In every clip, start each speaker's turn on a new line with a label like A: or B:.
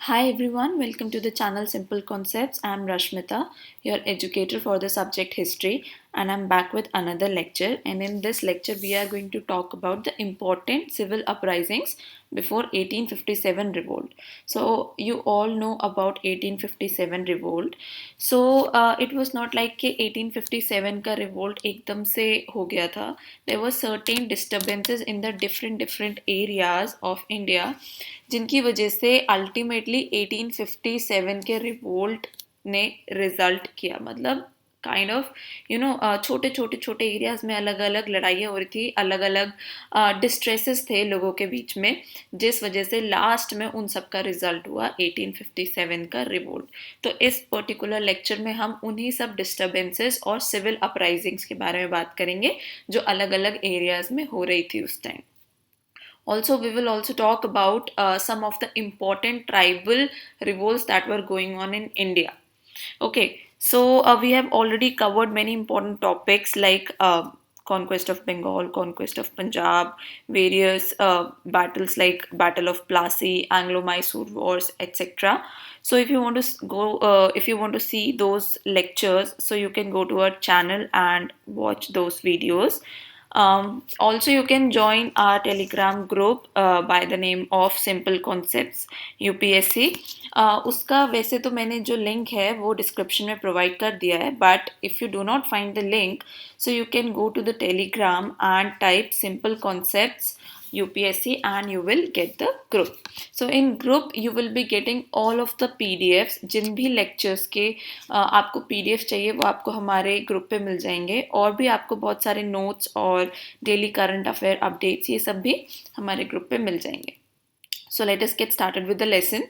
A: Hi everyone, welcome to the channel Simple Concepts. I'm Rashmita, your educator for the subject history, and I'm back with another lecture. And in this lecture, we are going to talk about the important civil uprisings before 1857 revolt. So you all know about 1857 revolt. So it was not like कि 1857 का revolt एकदम से हो गया था. There were certain disturbances in the different areas of India जिनकी वजह से अल्टीमेटली 1857 के रिवोल्ट ने रिजल्ट किया. मतलब काइंड ऑफ छोटे छोटे छोटे एरियाज में अलग अलग लड़ाइयाँ हो रही थी, अलग अलग डिस्ट्रेसेस थे लोगों के बीच में, जिस वजह से लास्ट में उन सब का रिजल्ट हुआ 1857 का रिवोल्ट. तो इस पर्टिकुलर लेक्चर में हम उन्हीं सब डिस्टर्बेंसेस और सिविल अपराइजिंग्स के बारे में बात करेंगे जो अलग अलग एरियाज में हो रही थी उस time. Also, we will also talk about some of the important tribal revolts that were going on in India. Okay, so we have already covered many important topics like conquest of Bengal, conquest of Punjab, various battles like Battle of Plassey, Anglo-Mysore Wars, etc. So if you want to if you want to see those lectures, so you can go to our channel and watch those videos. Also, you can join our Telegram group by the name of Simple Concepts UPSC. उसका वैसे तो मैंने जो link है वो description में provide कर दिया है, but if you do not find the link, so you can go to the Telegram and type Simple Concepts UPSC and you will get the group. So in group you will be getting all of the PDFs. जिन भी lectures के आपको PDF चाहिए वो आपको हमारे group पे मिल जाएंगे, और भी आपको बहुत सारे notes और daily current affair updates ये सब भी हमारे ग्रुप पे मिल जाएंगे. So let us get started with the lesson.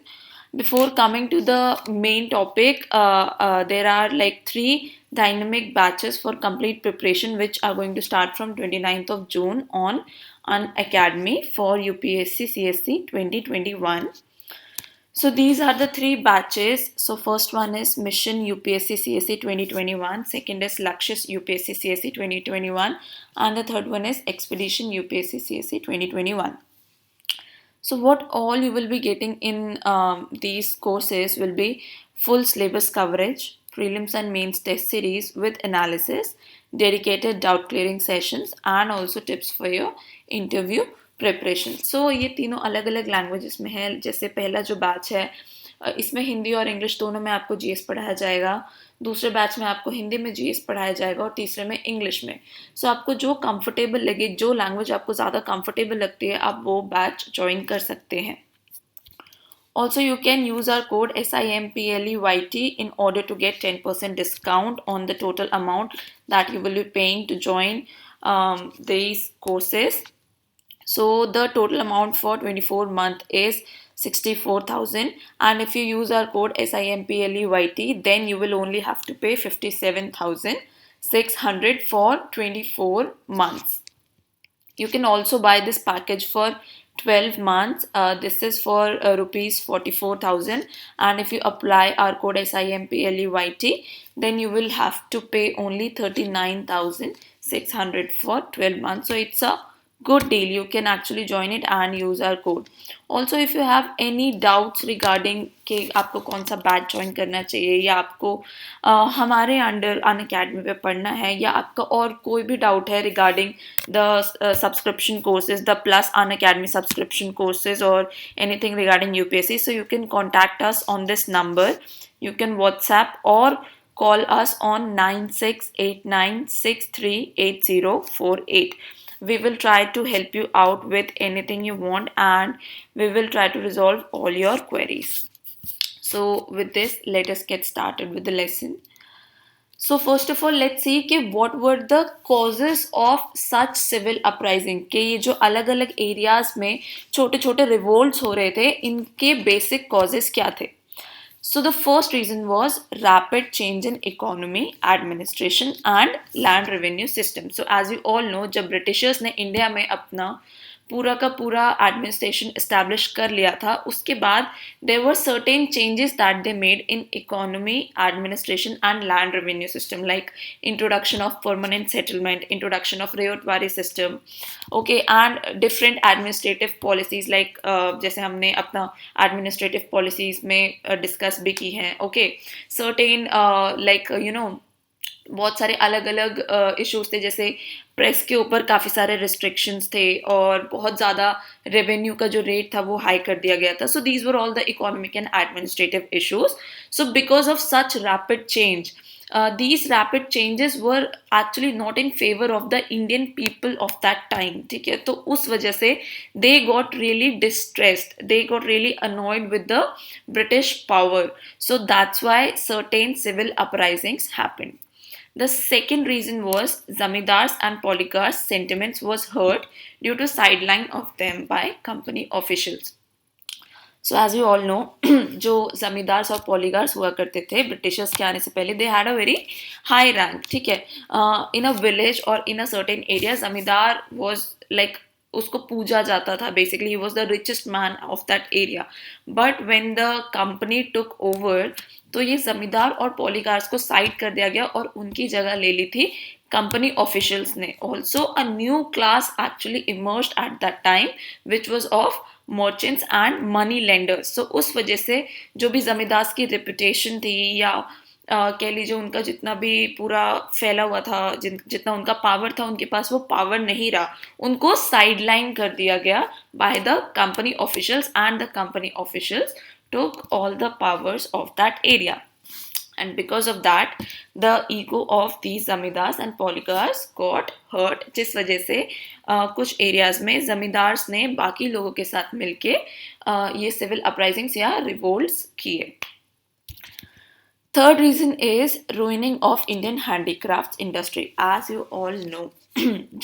A: Before coming to the main topic, there are like 3 dynamic batches for complete preparation which are going to start from 29th of June on Academy for UPSC CSC 2021. So these are the 3 batches. So first one is Mission UPSC CSC 2021, second is Lakshya UPSC CSC 2021, and the third one is Expedition UPSC CSC 2021. So what all you will be getting in these courses will be full syllabus coverage, prelims and mains test series with analysis, dedicated doubt clearing sessions, and also tips for your interview preparation. So ये तीनों अलग अलग languages में है. जैसे पहला जो batch है इसमें हिंदी और इंग्लिश दोनों में आपको जीएस पढ़ाया जाएगा, दूसरे बैच में आपको हिंदी में जीएस पढ़ाया जाएगा और तीसरे में इंग्लिश में. सो आपको जो कंफर्टेबल लगे, जो लैंग्वेज आपको ज़्यादा कंफर्टेबल लगती है, आप वो बैच ज्वाइन कर सकते हैं. Also, you can use our code SIMPLEYT in order to get 10% discount on the total amount that you will be paying to join these courses. So the total amount for 24 month is 64,000, and if you use our code SIMPLEYT, then you will only have to pay 57,600 for 24 months. You can also buy this package for 12 months. This is for rupees 44,000, and if you apply our code SIMPLEYT, then you will have to pay only 39,600 for 12 months. So it's a good deal. You can actually join it and use our code. Also, if you have any doubts regarding कि आपको कौन सा batch join करना चाहिए, या आपको हमारे under Unacademy पे पढ़ना है, या आपका और कोई भी डाउट है regarding the subscription courses, the plus Unacademy subscription courses और anything regarding UPSC, so you can contact us on this number. You can WhatsApp or call us on 9689638048. We will try to help you out with anything you want, and we will try to resolve all your queries. So with this, let us get started with the lesson. So first of all, let's see कि what were the causes of such civil uprising. कि ये जो अलग अलग areas में छोटे छोटे revolts हो रहे थे, इनके basic causes क्या थे. So the first reason was rapid change in economy, administration and land revenue system. So as you all know, जब Britishers ने India में अपना पूरा का पूरा एडमिनिस्ट्रेशन इस्टेब्लिश कर लिया था, उसके बाद there were certain changes that they made in economy, administration and land revenue system, like introduction of permanent settlement, introduction of ryotwari system, okay, and different administrative policies, like जैसे हमने अपना एडमिनिस्ट्रेटिव पॉलिसीज में discuss भी की हैं, okay, certain like बहुत सारे अलग अलग इश्यूज थे, जैसे प्रेस के ऊपर काफ़ी सारे रिस्ट्रिक्शंस थे और बहुत ज़्यादा रेवेन्यू का जो रेट था वो हाई कर दिया गया था. So these were all the economic and administrative issues. So because of such rapid change, these rapid changes were actually not in favor of the Indian people of that time. ठीक है, तो उस वजह से they got really distressed, they got really annoyed with the British power. So that's why certain civil uprisings happened. The second reason was zamindars and poligars sentiments was hurt due to sideline of them by company officials. So as you all know, जो जमींदार्स और पॉलीगार्स हुआ करते थे Britishers के आने से पहले, they had a very high rank. ठीक है, इन अ विलेज और इन अ सर्टेन एरिया जमींदार वाज लाइक, उसको पूजा जाता था, basically he was the richest man of that area. But when the company took over, तो ये जमींदार और पॉलीगार्स को साइड कर दिया गया और उनकी जगह ले ली थी कंपनी ऑफिशियल्स ने. Also a new class actually emerged at that time which was of merchants and money lenders. So उस वजह से जो भी जमींदार की रेपुटेशन थी, या कह लीजिए उनका जितना भी पूरा फैला हुआ था, जितना उनका पावर था, उनके पास वो पावर नहीं रहा, उनको साइडलाइन कर दिया गया by the company officials, and the company officials took all the powers of that area. And because of that, the ego of these zamindars and polygars got hurt, जिस वजह से कुछ एरियाज में जमींदार्स ने बाकी लोगों के साथ मिलके ये सिविल अपराइजिंग्स या रिवोल्ट्स किए. Third reason is ruining of Indian handicrafts industry. As you all know,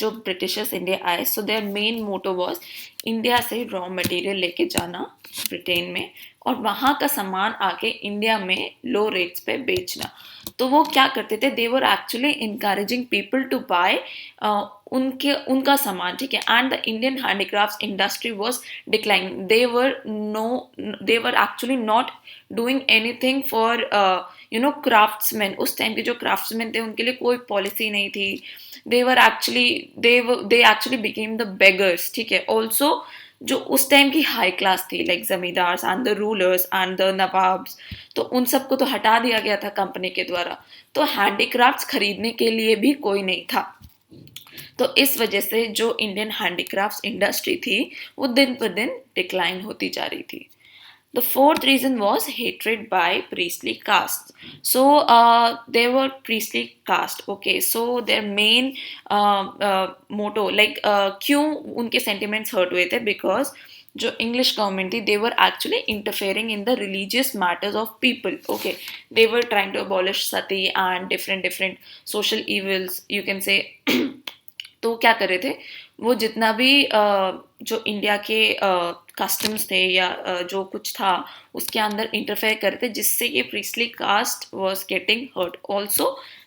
A: जो ब्रिटिशर्स इंडिया आए, so their main motto was India से रॉ मटेरियल लेके जाना ब्रिटेन में और वहाँ का सामान आके इंडिया में लो रेट्स पे बेचना. तो वो क्या करते थे, they were actually encouraging people to buy उनका सामान. ठीक है, and the Indian handicraft industry was declining. They were actually not doing anything for craftsman. उस टाइम के जो क्राफ्ट्समैन थे उनके लिए कोई पॉलिसी नहीं थी. they actually became the beggars. ठीक है, also जो उस टाइम की हाई क्लास थी, like zamindars and the rulers and the nawabs, तो उन सबको तो हटा दिया गया था कंपनी के द्वारा. तो हैंडीक्राफ्ट्स खरीदने के लिए भी कोई नहीं था. तो इस वजह से जो इंडियन हैंडीक्राफ्ट्स इंडस्ट्री थी वो दिन पर दिन डिक्लाइन होती जा रही थी. The fourth reason was hatred by priestly castes. So there were priestly caste. Okay, so their main motto, like क्यों उनके sentiments hurt हुए थे, because जो English government थी, they were actually interfering in the religious matters of people. Okay, they were trying to abolish sati and different social evils, you can say. तो क्या कर रहे थे, वो जितना भी जो इंडिया के कस्टम्स थे या जो कुछ था उसके अंदर इंटरफेयर कर रहे थे, जिससे कि priestly caste was getting hurt. Also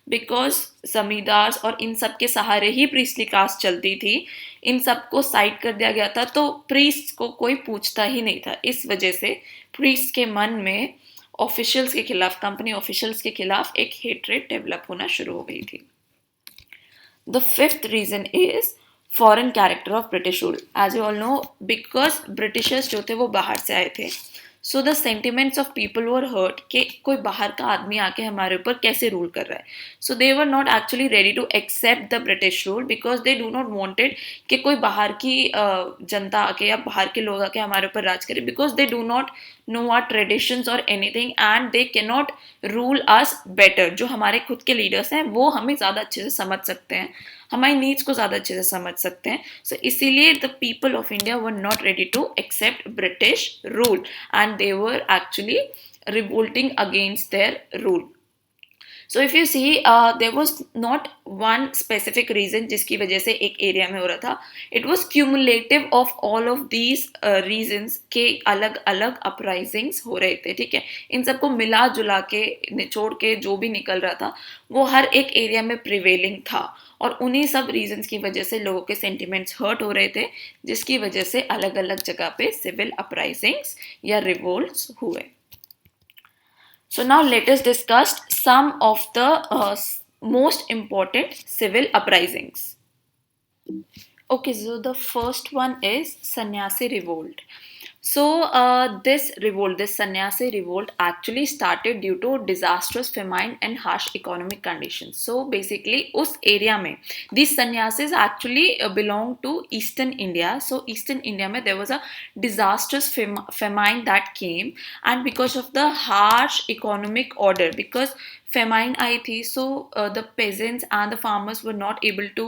A: because zamindars और इन सब के सहारे ही प्रीस्टली कास्ट चलती थी, इन सबको साइड कर दिया गया था, तो प्रीस्ट को कोई पूछता ही नहीं था. इस वजह से प्रीस्ट के मन में ऑफिशियल्स के खिलाफ, कंपनी ऑफिशियल्स के खिलाफ एक हेट्रेड डेवलप होना शुरू हो गई थी. The fifth reason is foreign character of British rule. As you all know, because Britishers जो थे वो बाहर से आए थे, so the sentiments of people were hurt कि कोई बाहर का आदमी आके हमारे ऊपर कैसे रूल कर रहा है. So they were not actually ready to accept the British rule because they do not wanted कि कोई बाहर की जनता आके या बाहर के लोग आके हमारे ऊपर राज करे, because they do not know our traditions or anything and they cannot rule us better. जो हमारे खुद के लीडर्स हैं वो हमें ज़्यादा अच्छे से समझ सकते हैं, हमारी नीड्स को ज़्यादा अच्छे से समझ सकते हैं. सो इसीलिए the people of India were not ready to accept British rule and they were actually revolting against their rule. So if you see there was not one specific reason जिसकी वजह से एक एरिया में हो रहा था. It was cumulative of all of these reasons के अलग अलग अपराइजिंग्स हो रहे थे. ठीक है, इन सबको मिला जुला के निचोड़ के जो भी निकल रहा था वो हर एक एरिया में प्रिवेलिंग था, और उन्हीं सब रीजंस की वजह से लोगों के सेंटिमेंट्स हर्ट हो रहे थे, जिसकी वजह से अलग अलग जगह पे सिविल अपराइजिंग्स या रिवोल्ट्स हुए. So now let us discuss some of the most important civil uprisings. Okay, so the first one is Sannyasi Revolt. So this Sannyasi revolt actually started due to disastrous famine and harsh economic conditions. So basically, उस area में these sannyasis actually belong to Eastern India. So Eastern India में there was a disastrous famine that came, and because of the harsh economic order, because famine आई थी, so the peasants and the farmers were not able to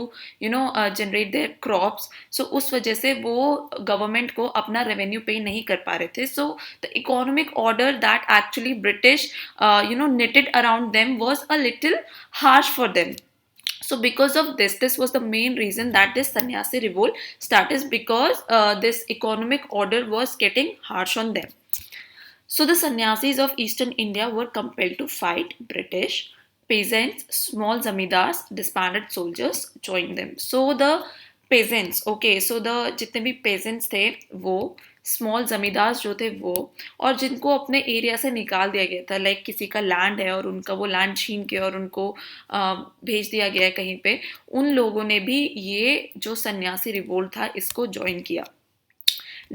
A: generate their crops. So उस वजह से वो government को अपना revenue पे नहीं कर पा रहे थे. So the economic order that actually British knitted around them was a little harsh for them. So because of this was the main reason that this sannyasi revolt started, because this economic order was getting harsh on them. So the sannyasis of Eastern India were compelled to fight British. Peasants, small zamindars, disbanded soldiers joined them. So the peasants, okay, so the जितने भी peasants थे वो, small जमींदार जो थे वो, और जिनको अपने एरिया से निकाल दिया गया था, लाइक किसी का लैंड है और उनका वो लैंड छीन के और उनको भेज दिया गया है कहीं पे, उन लोगों ने भी ये जो सन्यासी रिवोल्ट था इसको ज्वाइन किया.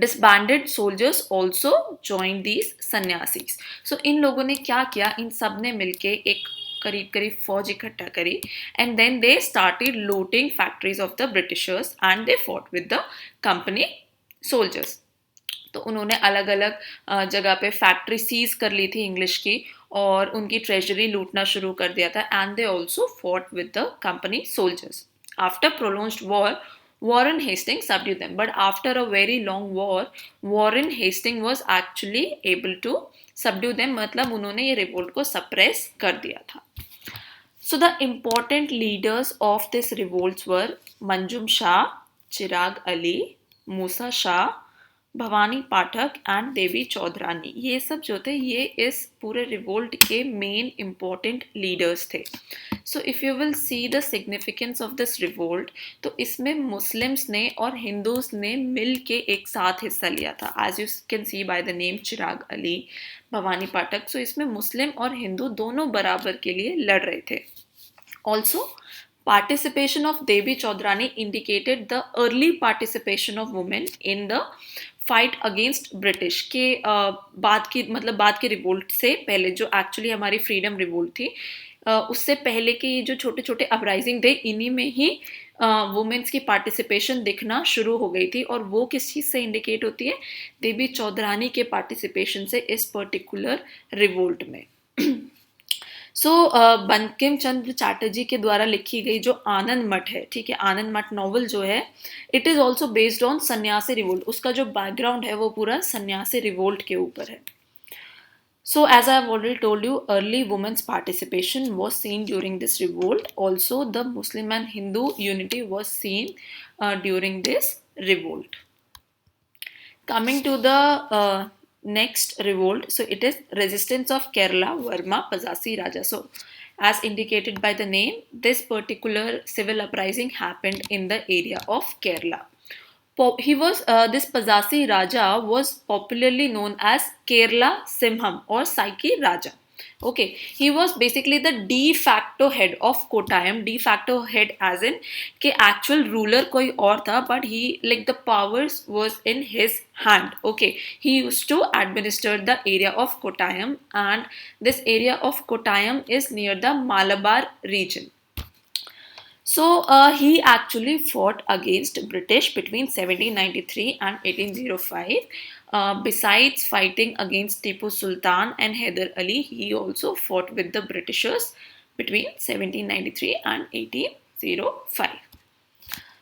A: Disbanded soldiers also joined these sannyasis. So इन लोगों ने क्या किया, इन सब ने मिलके एक करीब करीब फौज इकट्ठा करी, and then they started looting factories of the Britishers and they fought with the company soldiers. तो उन्होंने अलग अलग जगह पे फैक्ट्री सीज कर ली थी इंग्लिश की, और उनकी ट्रेजरी लूटना शुरू कर दिया था, and they also fought with the company soldiers. After prolonged war, Warren Hastings subdued them. But after a very long war, Warren Hastings was actually able to subdue them. मतलब उन्होंने ये revolt को suppress कर दिया था. So the important leaders of this revolts were Manjum Shah, Chirag Ali, Musa Shah, Bhavani Pathak and Devi Chaudhurani. ये सब जो थे ये इस पूरे रिवोल्ट के मेन इम्पोर्टेंट लीडर्स थे. So if you will see the significance of this revolt, तो इसमें मुस्लिम्स ने और हिंदूज ने मिल के एक साथ हिस्सा लिया था, as you can see by the name Chirag Ali, Bhavani Pathak. So इसमें मुस्लिम और हिंदू दोनों बराबर के लिए लड़ रहे थे. Also participation of Devi Chaudhrani indicated the early participation of women in the fight against British के बाद की, मतलब बाद के रिवोल्ट से पहले जो एक्चुअली हमारी फ्रीडम रिवोल्ट थी, उससे पहले के ये जो छोटे छोटे अपराइजिंग थे, इन्हीं में ही वुमेन्स की पार्टिसिपेशन दिखना शुरू हो गई थी. और वो किस चीज़ से इंडिकेट होती है? देवी चौधरानी के पार्टिसिपेशन से इस पर्टिकुलर रिवोल्ट में. सो बंकिम चंद्र चैटर्जी के द्वारा लिखी गई जो आनंद मठ है, ठीक है, आनंद मठ नॉवल जो है, it is also based on सन्यासी रिवोल्ट. उसका जो बैकग्राउंड है वो पूरा सन्यासी रिवोल्ट के ऊपर है. So as I have already told you, early women's participation was seen during this revolt. Also the Muslim and Hindu unity was seen during this revolt. Coming to the next revolt, so it is resistance of Kerala Varma Pazasi Raja. So as indicated by the name, this particular civil uprising happened in the area of Kerala. He was this Pazasi Raja was popularly known as Kerala Simham or Saiki Raja. Okay, he was basically the de facto head of Kottayam. De facto head as in कि actual ruler कोई और था, but he, like, the powers was in his hand. Okay, he used to administer the area of Kottayam, and this area of Kottayam is near the Malabar region. So he actually fought against British between 1793 and 1805. Besides fighting against Tipu Sultan and Hyder Ali, he also fought with the Britishers between 1793 and 1805.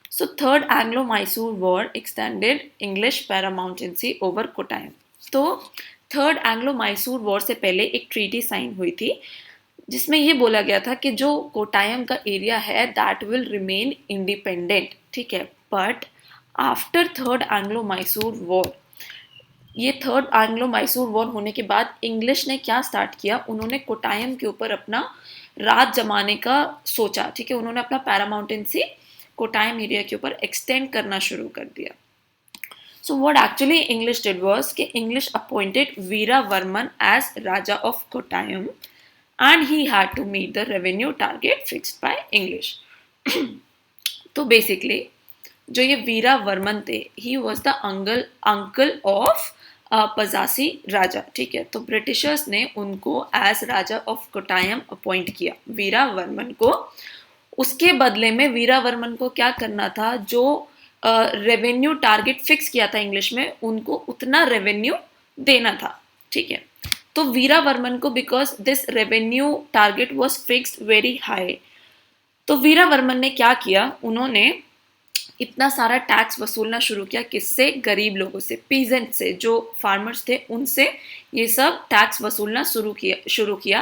A: So third Anglo-Mysore War extended English paramountcy over Kottayam. तो third Anglo Mysore war से पहले एक treaty sign हुई थी जिसमें ये बोला गया था कि जो कोटायम का एरिया है दैट विल रिमेन इंडिपेंडेंट, ठीक है। But after third Anglo Mysore war, ये थर्ड एंग्लो मैसूर वॉर होने के बाद इंग्लिश ने क्या स्टार्ट किया, उन्होंने कोटायम के ऊपर अपना राज जमाने का सोचा, ठीक है। उन्होंने अपना पैरामाउंटेंसी कोटायम एरिया के ऊपर एक्सटेंड करना शुरू कर दिया। So what actually English did was कि English appointed Veera Varman as Raja of Kottayam and he had to meet the revenue target fixed by English. तो बेसिकली जो ये वीरा वर्मन थे, he was the uncle of Pazhassi Raja, ठीक है। तो Britishers ने उनको as Raja of Kottayam appoint किया, वीरा वर्मन को। उसके बदले में वीरा वर्मन को क्या करना था, जो रेवेन्यू टारगेट फिक्स किया था इंग्लिश में, उनको उतना रेवेन्यू देना था, ठीक है। तो वीरा वर्मन को, because this revenue target was fixed very high, तो वीरा वर्मन ने क्या किया, उन्होंने इतना सारा टैक्स वसूलना शुरू किया। किससे? गरीब लोगों से, पीजेंट से, जो फार्मर्स थे उनसे ये सब टैक्स वसूलना शुरू किया।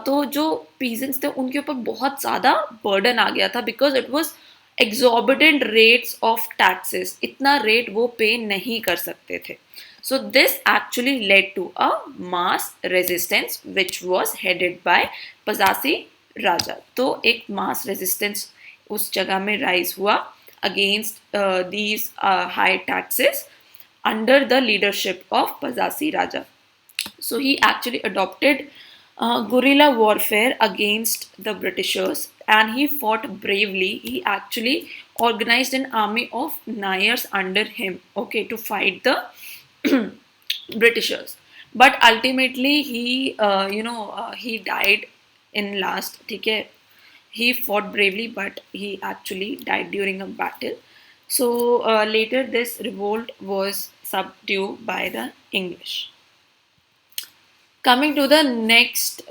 A: तो जो पीजेंट्स थे उनके ऊपर बहुत ज़्यादा बर्डन आ गया था, because it was exorbitant rates of taxes, इतना रेट वो पे नहीं कर सकते थे। So this actually led to a mass resistance which was headed by पजासी राजा। तो एक mass resistance उस जगह में rise हुआ against these high taxes under the leadership of Pazasi Raja. So he actually adopted guerrilla warfare against the Britishers and he fought bravely. He actually organized an army of Nayars under him, okay, to fight the Britishers. But ultimately he died in last, ठीक है। He fought bravely, but he actually died during a battle. So later this revolt was subdued by the English. Coming to the next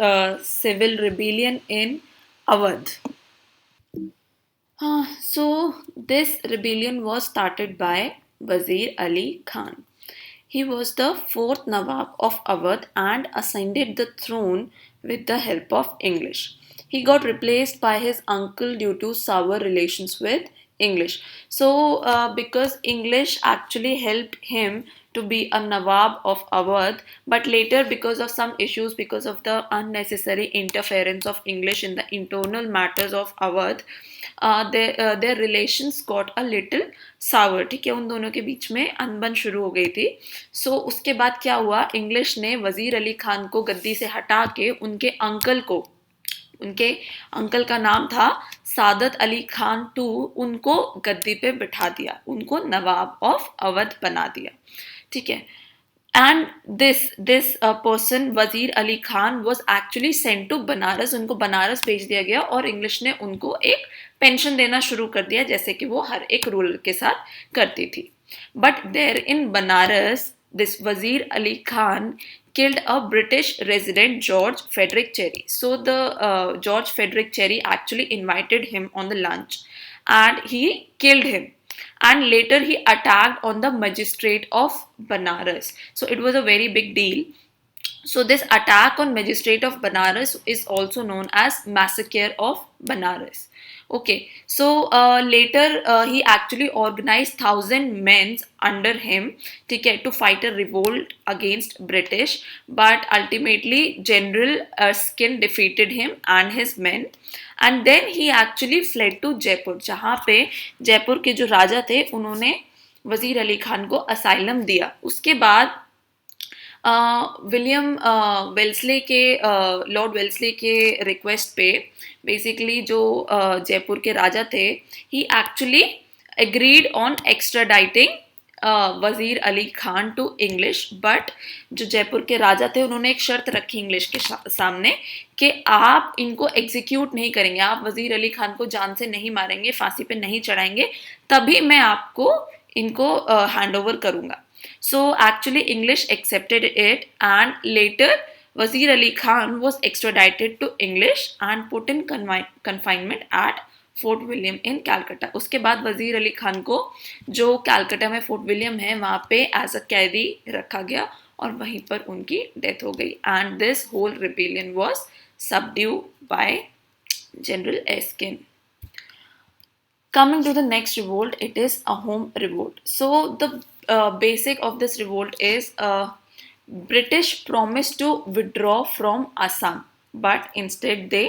A: civil rebellion in Awadh. So this rebellion was started by Wazir Ali Khan. He was the fourth Nawab of Awadh and ascended the throne with the help of English. He got replaced by his uncle due to sour relations with English. So because English actually helped him to be a Nawab of Awadh, but later because of some issues, because of the unnecessary interference of English in the internal matters of Awadh, their relations got a little sour, ठीक है। उन दोनों के बीच में अनबन शुरू हो गई थी। सो उसके बाद क्या हुआ, इंग्लिश ने वजीर अली खान को गद्दी से हटा के उनके अंकल का नाम था सादत अली खान टू, उनको गद्दी पे बिठा दिया, उनको नवाब ऑफ अवध बना दिया, ठीक है। And this person Wazir Ali Khan was actually sent to Banaras, उनको बनारस भेज दिया गया और इंग्लिश ने उनको एक पेंशन देना शुरू कर दिया, जैसे कि वो हर एक रूलर के साथ करती थी। But there in Banaras this Wazir Ali Khan killed a British resident, George Frederick Cherry. So the George Frederick Cherry actually invited him on the lunch and he killed him. And later he attacked on the magistrate of Banaras. So it was a very big deal. So this attack on magistrate of Banaras is also known as massacre of Banaras. Okay, so later he actually organized 1,000 men under him, ठीक है, to fight a revolt against British, but ultimately General Erskine defeated him and his men, and then he actually fled to Jaipur, जहाँ पे जयपुर के जो राजा थे उन्होंने वजीर अली खान को असाइलम दिया। उसके बाद विलियम वेल्सले के लॉर्ड वेल्सले के रिक्वेस्ट पे बेसिकली जो जयपुर के राजा थे, he actually agreed on extraditing Wazir Ali Khan to English. But जो जयपुर के राजा थे उन्होंने एक शर्त रखी इंग्लिश के सामने कि आप इनको एग्जीक्यूट नहीं करेंगे, आप वजीर अली खान को जान से नहीं मारेंगे, फांसी पे नहीं चढ़ाएंगे, तभी मैं आपको इनको हैंड ओवर करूंगा। So actually English accepted it and later Wazir Ali Khan was extradited to English and put in confinement at Fort William in Calcutta. उसके बाद वजीर अली खान को जो कैलकाटा में फोर्ट विलियम है वहाँ पे एज अ कैदी रखा गया और वहीं पर उनकी डेथ हो गई and this whole rebellion was subdued by General Erskine. Coming to the next revolt, it is Ahom revolt. So the basic of this revolt is British promised to withdraw from Assam, but instead they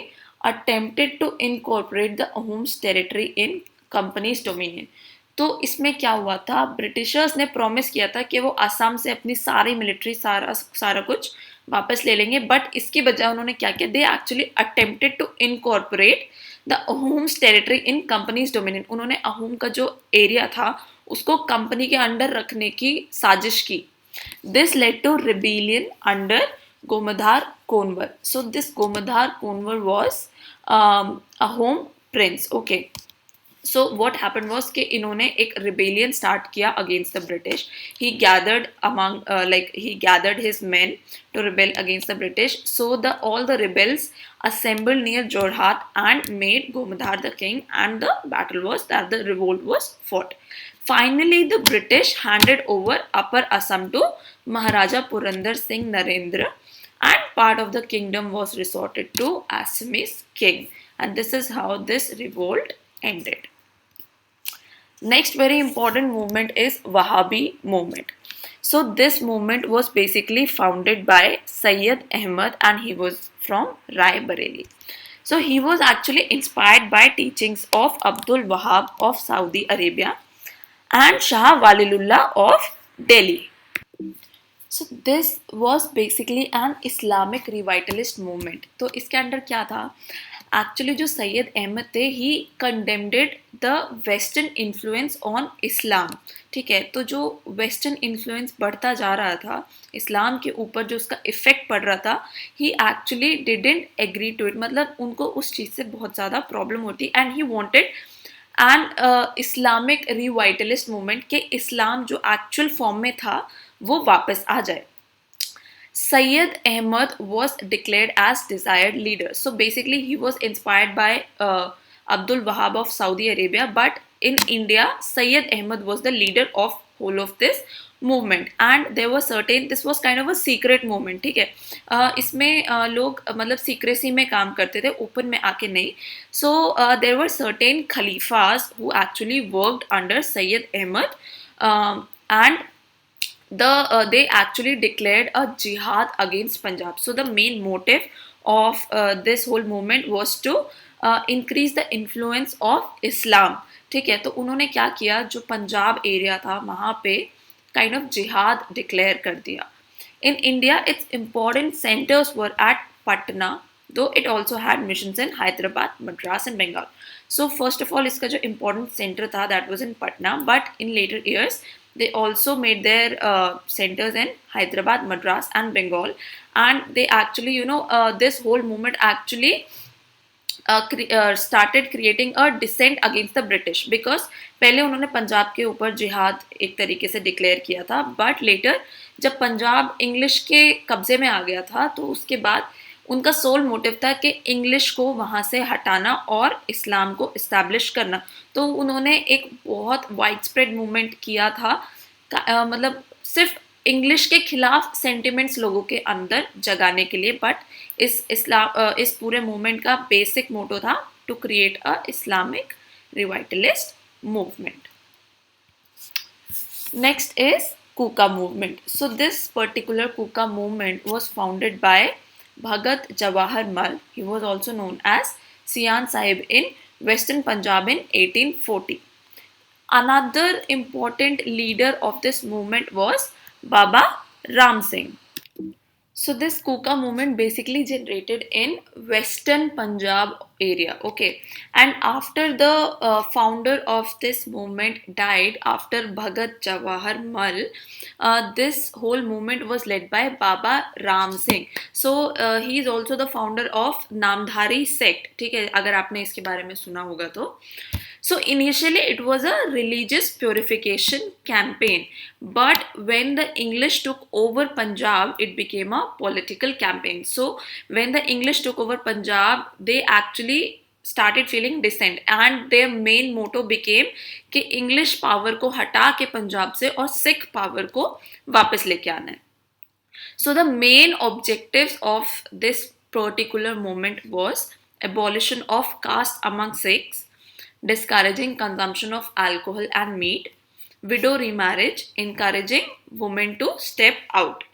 A: attempted to incorporate the Ahom's territory in company's dominion. तो इसमें क्या हुआ था, Britishers ने promise किया था कि वो आसाम से अपनी सारी मिलिट्री सारा सारा कुछ वापस ले लेंगे, बट इसकी बजाय उन्होंने क्या किया, they actually attempted to incorporate the Ahoms territory in company's dominion. उन्होंने अहोम का जो एरिया था उसको कंपनी के अंडर रखने की साजिश की. This led to rebellion under Gomdhar Konwar. So this Gomdhar Konwar was Ahom prince. Okay, so what happen was कि इन्होंने एक रिबेलियन स्टार्ट किया against the British. He gathered among he gathered his men to rebel against the British. So all the rebels assembled near Jorhat and made Gomadhar the king, and the battle was that the revolt was fought. Finally, the British handed over Upper Assam to Maharaja Purandar Singh Narendra, and part of the kingdom was resorted to Assamese king. And this is how this revolt ended. Next very important movement is Wahhabi movement. So this movement was basically founded by Sayyid Ahmad, and he was from Rai Bareli. So he was actually inspired by teachings of Abdul Wahab of Saudi Arabia and Shah Walilullah of Delhi. So this was basically an Islamic revitalist movement. तो इसके अंदर क्या था, actually जो सैयद अहमद थे ही कंडेम्डेड the western influence on इस्लाम. ठीक है, तो जो वेस्टर्न इन्फ्लुएंस बढ़ता जा रहा था इस्लाम के ऊपर, जो उसका इफेक्ट पड़ रहा था, he actually didn't agree to it. मतलब उनको उस चीज़ से बहुत ज़्यादा प्रॉब्लम होती and he wanted and Islamic revitalist movement के इस्लाम जो एक्चुअल फॉर्म में था वो वापस आ जाए. Sayyid Ahmad was declared as desired leader. So basically he was inspired by Abdul Wahab of Saudi Arabia, but in India Sayyid Ahmad was the leader of whole of this movement, and there were certain, this was kind of a secret movement. ठीक है, इसमें लोग मतलब secrecy में काम करते थे, open में आके नहीं. So there were certain khalifas who actually worked under Sayyid Ahmad, and they actually declared a jihad against Punjab. So the main motive of this whole movement was to increase the influence of Islam. ठीक है, तो उन्होंने क्या किया, जो Punjab area था वहाँ पे kind of jihad declare कर दिया. In India, its important centers were at Patna, though it also had missions in Hyderabad, Madras and Bengal. So first of all, इसका जो important center था that was in Patna, but in later years they also made their centers in Hyderabad, Madras and Bengal, and they actually, this whole movement actually started creating a dissent against the British, because पहले उन्होंने पंजाब के ऊपर जिहाद एक तरीके से declare किया था, बट लेटर जब पंजाब इंग्लिश के कब्जे में आ गया था तो उसके बाद उनका सोल मोटिव था कि इंग्लिश को वहाँ से हटाना और इस्लाम को इस्टेब्लिश करना. तो उन्होंने एक बहुत वाइड स्प्रेड मूवमेंट किया था, मतलब सिर्फ इंग्लिश के खिलाफ सेंटिमेंट्स लोगों के अंदर जगाने के लिए, बट इस पूरे मूवमेंट का बेसिक मोटो था to create a Islamic revitalist movement. Next is Kuka movement. So this particular Kuka movement was founded by Bhagat Jawahar Mal. He was also known as Sian Sahib in Western Punjab in 1840. Another important leader of this movement was Baba Ram Singh. So this Kuka movement basically generated in Western Punjab area. Okay, and after the founder of this movement died, after Bhagat Jawahar Mal, this whole movement was led by Baba Ram Singh. So he is also the founder of Namdhari sect. ठीक है, अगर आपने इसके बारे में सुना होगा तो. So initially it was a religious purification campaign, but when the English took over Punjab, it became a political campaign. So when the English took over Punjab, they actually started feeling dissent, and their main motto became कि English power को हटा के पंजाब से और Sikh power को वापस लेके आना है. So the main objectives of this particular movement was abolition of caste among Sikhs, discouraging consumption of alcohol and meat, widow remarriage, encouraging women to step out,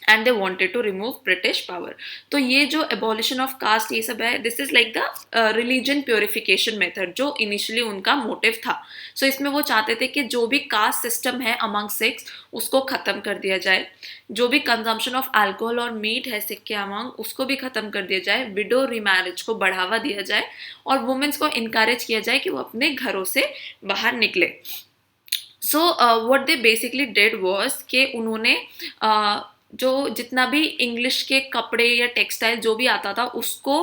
A: and they wanted to remove British power. तो ये जो abolition of caste ये सब है, this is like the religion purification method जो initially उनका motive था. सो इसमें वो चाहते थे कि जो भी कास्ट सिस्टम है अमंग सिख्स उसको ख़त्म कर दिया जाए, जो भी कंजम्पशन ऑफ अल्कोहल और मीट है सिख के अमंग उसको भी ख़त्म कर दिया जाए, विडो रीमैरिज को बढ़ावा दिया जाए और वुमेन्स को इनकरेज किया जाए कि वो अपने घरों से बाहर निकले. सो what they basically did was कि उन्होंने जो जितना भी इंग्लिश के कपड़े या टेक्सटाइल जो भी आता था उसको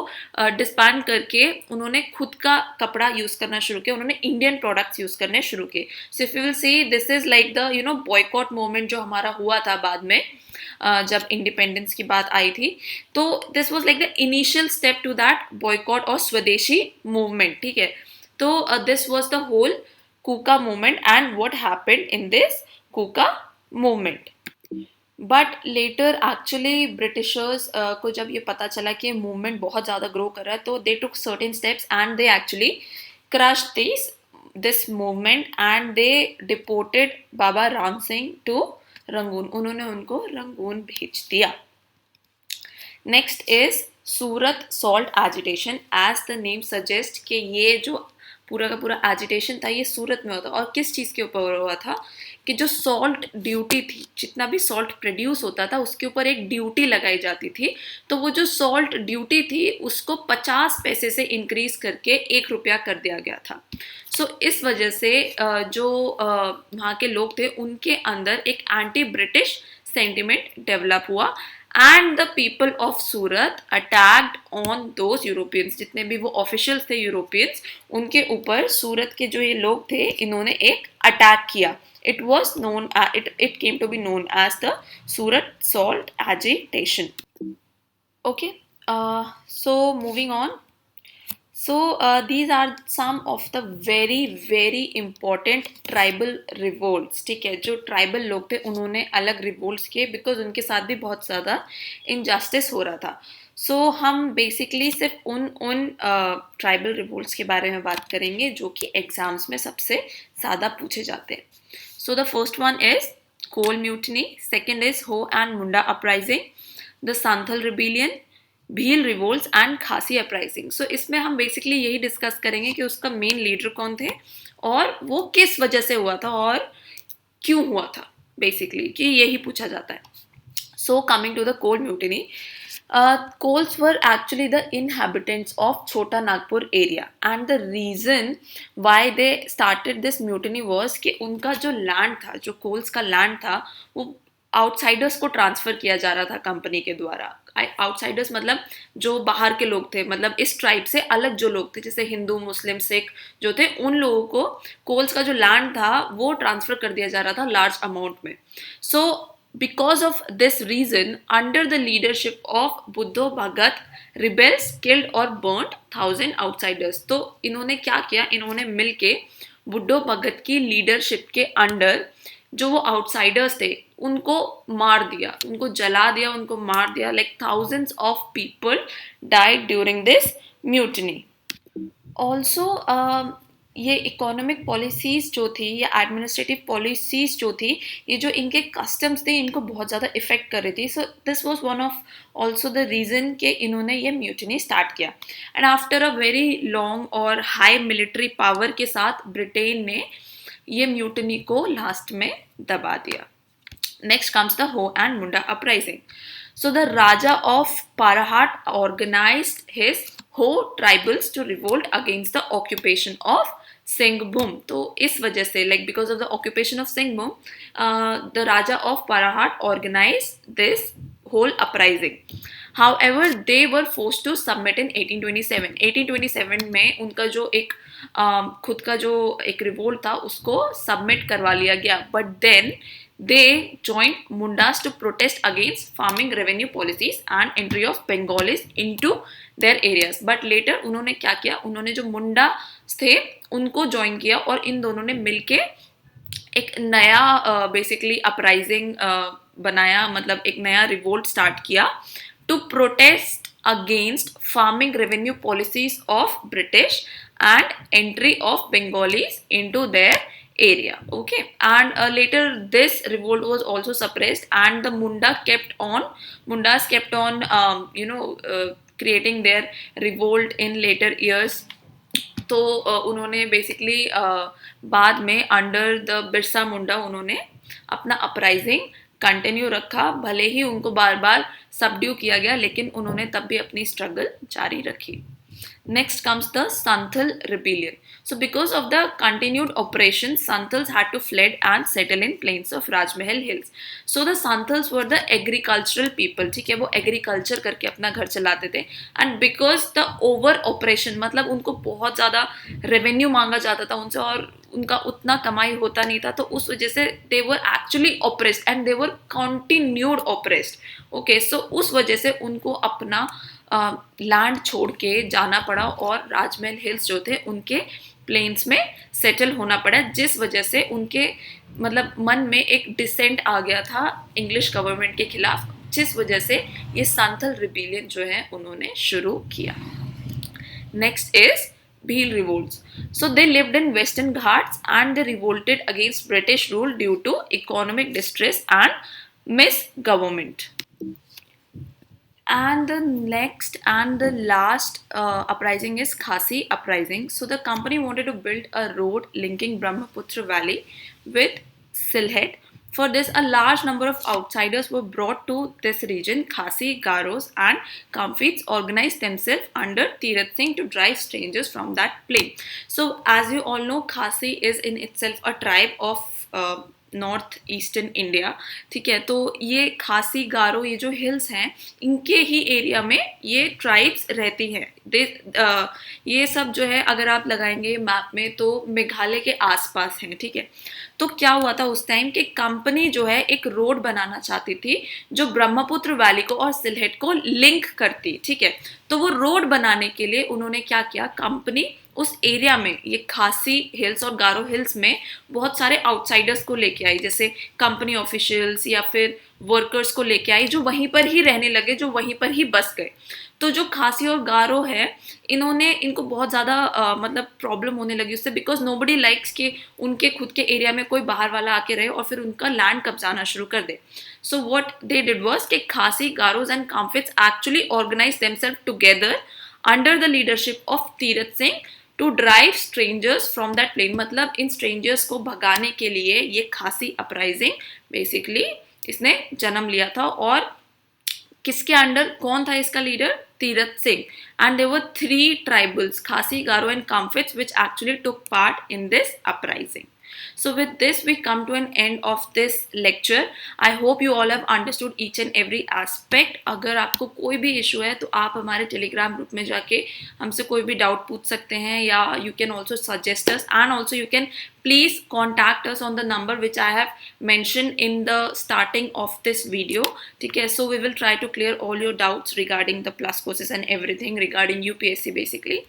A: डिस्बैंड करके उन्होंने खुद का कपड़ा यूज़ करना शुरू किया, उन्होंने इंडियन प्रोडक्ट्स यूज़ करने शुरू किए. सो if you will see this is like the boycott movement जो हमारा हुआ था बाद में जब इंडिपेंडेंस की बात आई थी. तो this was like the initial step to that boycott और स्वदेशी मूवमेंट. ठीक है, तो this was the whole Kuka movement and what happened in this Kuka movement. But later actually Britishers को जब ये पता चला कि मूवमेंट बहुत ज़्यादा ग्रो कर रहा है तो they took certain steps and they actually crush this movement and they deported Baba Ram Singh to Rangoon. उन्होंने उनको रंगून भेज दिया. Next is Surat salt agitation. As the name suggest कि ये जो पूरा का पूरा एजिटेशन था ये सूरत में होता. और किस चीज़ के ऊपर हुआ था कि जो सॉल्ट ड्यूटी थी, जितना भी सॉल्ट प्रोड्यूस होता था उसके ऊपर एक ड्यूटी लगाई जाती थी. तो वो जो सॉल्ट ड्यूटी थी उसको 50 पैसे से इंक्रीज करके 1 रुपया कर दिया गया था. सो इस वजह से जो वहाँ के लोग थे उनके अंदर एक एंटी ब्रिटिश सेंटिमेंट डेवलप हुआ and the people of Surat attacked on those Europeans. जितने भी वो ऑफिशियल्स थे यूरोपियंस उनके ऊपर सूरत के जो ये लोग थे इन्होंने एक अटैक किया. It was known it came to be known as the Surat Salt Agitation. Okay, so moving on. So these are some of the very important tribal revolts. ठीक है, जो ट्राइबल लोग थे उन्होंने अलग रिवोल्ट्स किए बिकॉज उनके साथ भी बहुत ज़्यादा इनजस्टिस हो रहा था. सो हम बेसिकली सिर्फ उन ट्राइबल रिवोल्ट्स के बारे में बात करेंगे जो कि एग्जाम्स में सबसे ज़्यादा पूछे जाते हैं. So the first one is Coal Mutiny, second is Ho and Munda Uprising, the Santhal Rebellion, Bhil revolts and खासी अपराइजिंग. सो इसमें हम बेसिकली यही डिस्कस करेंगे कि उसका मेन लीडर कौन थे और वो किस वजह से हुआ था और क्यों हुआ था, बेसिकली कि यही पूछा जाता है. So coming to the Kol mutiny, Kols were actually the inhabitants of Chota Nagpur area and the reason why they started this mutiny was कि उनका जो लैंड था, जो कोल्स का लैंड था वो आउटसाइडर्स को ट्रांसफ़र किया जा रहा था कंपनी के द्वारा. आउटसाइडर्स मतलब जो बाहर के लोग थे, मतलब इस ट्राइब से अलग जो लोग थे जैसे हिंदू मुस्लिम सिख जो थे उन लोगों को कोल्स का जो लैंड था वो ट्रांसफ़र कर दिया जा रहा था लार्ज अमाउंट में. सो because of this reason, under the leadership of Buddho Bhagat, rebels killed or burnt 1,000 outsiders. तो इन्होंने क्या किया, इन्होंने मिलके बुड्ढो भगत की लीडरशिप के अंडर जो वो आउटसाइडर्स थे उनको मार दिया, उनको जला दिया, उनको मार दिया. like thousands of people died during this mutiny. Also ये इकोनॉमिक पॉलिसीज़ जो थी या एडमिनिस्ट्रेटिव पॉलिसीज़ जो थी ये जो इनके कस्टम्स थे इनको बहुत ज़्यादा इफ़ेक्ट कर रही थी. So this was one of also the reason कि इन्होंने ये म्यूटिनी स्टार्ट किया. And after a very long और हाई मिलिट्री पावर के साथ ब्रिटेन ने ये म्यूटिनी को लास्ट में दबा दिया. नेक्स्ट कम्स द हो and Munda uprising. So the Raja of Parahat organized his Ho tribals to revolt against the occupation of Singhbhum. तो इस वजह से like because of the occupation of Singhbhum, the Raja of Parahat organized this whole uprising. However, they were forced to submit in 1827. 1827 में उनका जो एक खुद का जो एक रिवोल्ट था उसको सबमिट करवा लिया गया. But then they joined Mundas to protest against farming revenue policies and entry of Bengalis into their areas. But later उन्होंने क्या किया, उन्होंने जो मुंडा थे उनको ज्वाइन किया और इन दोनों ने मिलके एक नया बेसिकली अपराइजिंग बनाया, मतलब एक नया रिवोल्ट स्टार्ट किया to protest against farming revenue policies of British and entry of Bengalis into their area. Okay, and later this revolt was also suppressed, and the Mundas kept on creating their revolt in later years. तो उन्होंने basically बाद में under the Birsa Munda उन्होंने अपना uprising continue रखा, भले ही उनको बार बार subdue किया गया, लेकिन उन्होंने तब भी अपनी स्ट्रगल जारी रखी. Next comes the Santhal rebellion. So because of the continued oppression, Santhals had to fled and settle in plains of Rajmahal Hills. So the Santhals were the agricultural people. ठीक है, वो agriculture करके अपना घर चलाते थे. And because the over oppression, मतलब उनको बहुत ज़्यादा revenue मांगा जाता था उनसे और उनका उतना कमाई होता नहीं था, तो उस वजह से they were actually oppressed and they were continued oppressed. Okay, so उस वजह से उनको अपना लैंड छोड़ के जाना पड़ा और राजमहल हिल्स जो थे उनके प्लेन्स में सेटल होना पड़ा, जिस वजह से उनके मतलब मन में एक डिसेंट आ गया था इंग्लिश गवर्नमेंट के खिलाफ, जिस वजह से ये सांथल रिबेलियन जो है उन्होंने शुरू किया. Next is Bhil revolts. So they lived in Western Ghats and they revolted against British rule due to economic distress and misgovernment. And the next and the last uprising is Khasi uprising. So the company wanted to build a road linking Brahmaputra Valley with Sylhet. For this, a large number of outsiders were brought to this region. Khasi, Garos and Kamfits organized themselves under Tirath Singh to drive strangers from that plain. So as you all know, Khasi is in itself a tribe of north eastern India. ठीक है, तो ये खासी गारो ये जो hills हैं इनके ही area में ये ट्राइब्स रहती हैं. ये सब जो है अगर आप लगाएंगे मैप में तो मेघालय के आसपास हैं. ठीक है, तो क्या हुआ था उस टाइम कि कंपनी जो है एक रोड बनाना चाहती थी जो ब्रह्मपुत्र वैली को और सिलहेट को लिंक करती. ठीक है, तो वो रोड बनाने के लिए उन्होंने क्या किया, कंपनी उस एरिया में ये खासी हिल्स और गारो हिल्स में बहुत सारे आउटसाइडर्स को लेके आई, जैसे कंपनी ऑफिशियल्स या फिर वर्कर्स को लेके आई जो वहीं पर ही रहने लगे, जो वहीं पर ही बस गए. तो जो खासी और गारो है इनको बहुत ज़्यादा मतलब प्रॉब्लम होने लगी उससे, बिकॉज नोबडी लाइक्स कि उनके खुद के एरिया में कोई बाहर वाला आके रहे और फिर उनका लैंड कब्जाना शुरू कर दे. So what they did was कि Khasi, Garos and Khamptis actually organise themselves together under the leadership of Tirath Singh to drive strangers from that plain. मतलब इन स्ट्रेंजर्स को भगाने के लिए ये खासी अपराइजिंग बेसिकली इसने जन्म लिया था. और किसके अंडर, कौन था इसका leader, Tirath Singh. And there were 3 tribals, Khasi, Garo and Khamptis, which actually took part in this uprising. So with this we come to an end of this lecture. I hope you all have understood each and every aspect. अगर आपको कोई भी issue है तो आप हमारे Telegram group में जाके हमसे कोई भी डाउट पूछ सकते हैं, या you can also suggest us, and also you can please contact us on the number which I have mentioned in the starting of this video. ठीक है, so we will try to clear all your doubts regarding the plus courses and everything regarding UPSC basically.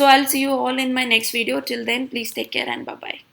A: So I'll see you all in my next video. Till then, please take care and bye bye.